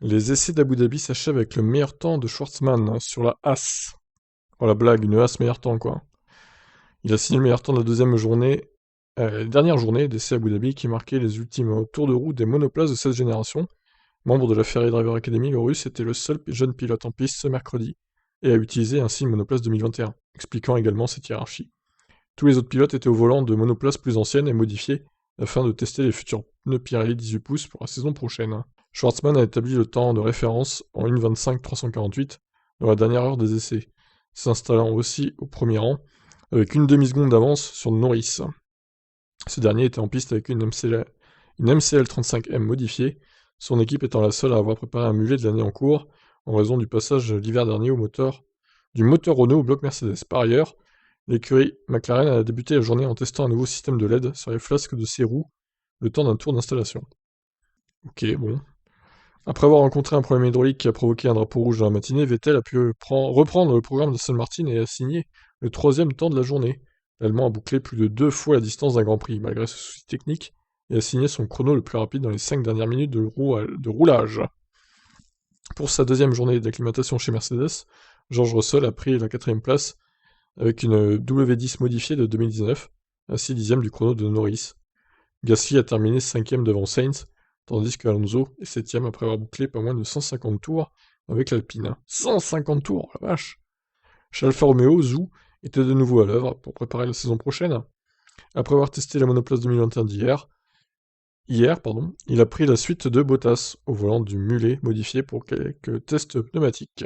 Les essais d'Abu Dhabi s'achèvent avec le meilleur temps de Schwartzmann sur la As. Oh la blague, une As meilleur temps quoi. Il a signé le meilleur temps de la deuxième journée, dernière journée d'essais Abu Dhabi qui marquait les ultimes tours de roue des monoplaces de cette génération. Membre de la Ferrari Driver Academy, le Russe était le seul jeune pilote en piste ce mercredi et a utilisé ainsi une monoplace 2021, expliquant également cette hiérarchie. Tous les autres pilotes étaient au volant de monoplaces plus anciennes et modifiées afin de tester les futurs pneus Pirelli 18 pouces pour la saison prochaine. Schwartzmann a établi le temps de référence en 1:25.348 dans la dernière heure des essais, s'installant aussi au premier rang avec une demi-seconde d'avance sur Norris. Ce dernier était en piste avec une MCL 35M modifiée, son équipe étant la seule à avoir préparé un mulet de l'année en cours en raison du passage l'hiver dernier du moteur Renault au bloc Mercedes. Par ailleurs, l'écurie McLaren a débuté la journée en testant un nouveau système de LED sur les flasques de ses roues le temps d'un tour d'installation. Ok, bon. Après avoir rencontré un problème hydraulique qui a provoqué un drapeau rouge dans la matinée, Vettel a pu reprendre le programme d'Aston Martin et a signé le troisième temps de la journée. L'Allemand a bouclé plus de 2 fois la distance d'un Grand Prix, malgré ce souci technique, et a signé son chrono le plus rapide dans les 5 dernières minutes de roulage. Pour sa deuxième journée d'acclimatation chez Mercedes, George Russell a pris la 4ème place avec une W10 modifiée de 2019, à 6 dixièmes du chrono de Norris. Gasly a terminé 5ème devant Sainz, tandis qu'Alonso est 7ème après avoir bouclé pas moins de 150 tours avec l'Alpine. 150 tours, la vache! Chez Alfa Romeo, Zhou était de nouveau à l'œuvre pour préparer la saison prochaine. Après avoir testé la monoplace 2021 hier, il a pris la suite de Bottas au volant du mulet modifié pour quelques tests pneumatiques.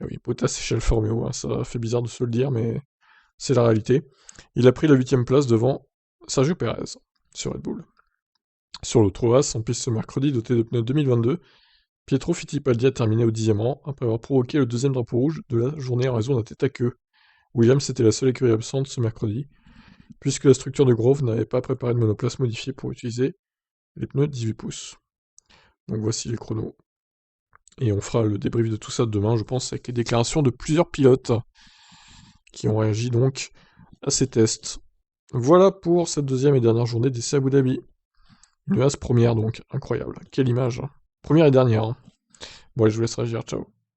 Et oui, Bottas est chez Alfa Romeo, hein, ça fait bizarre de se le dire, mais c'est la réalité. Il a pris la 8ème place devant Sergio Perez sur Red Bull. Sur l'autre As, en piste ce mercredi, doté de pneus 2022, Pietro Fittipaldi a terminé au 10ème rang, après avoir provoqué le deuxième drapeau rouge de la journée en raison d'un tête à queue. Williams était la seule écurie absente ce mercredi, puisque la structure de Grove n'avait pas préparé de monoplace modifiée pour utiliser les pneus 18 pouces. Donc voici les chronos. Et on fera le débrief de tout ça demain, je pense, avec les déclarations de plusieurs pilotes qui ont réagi donc à ces tests. Voilà pour cette deuxième et dernière journée d'essai Abu Dhabi. Une As première donc, incroyable. Quelle image. Première et dernière. Bon allez, je vous laisse réagir, ciao.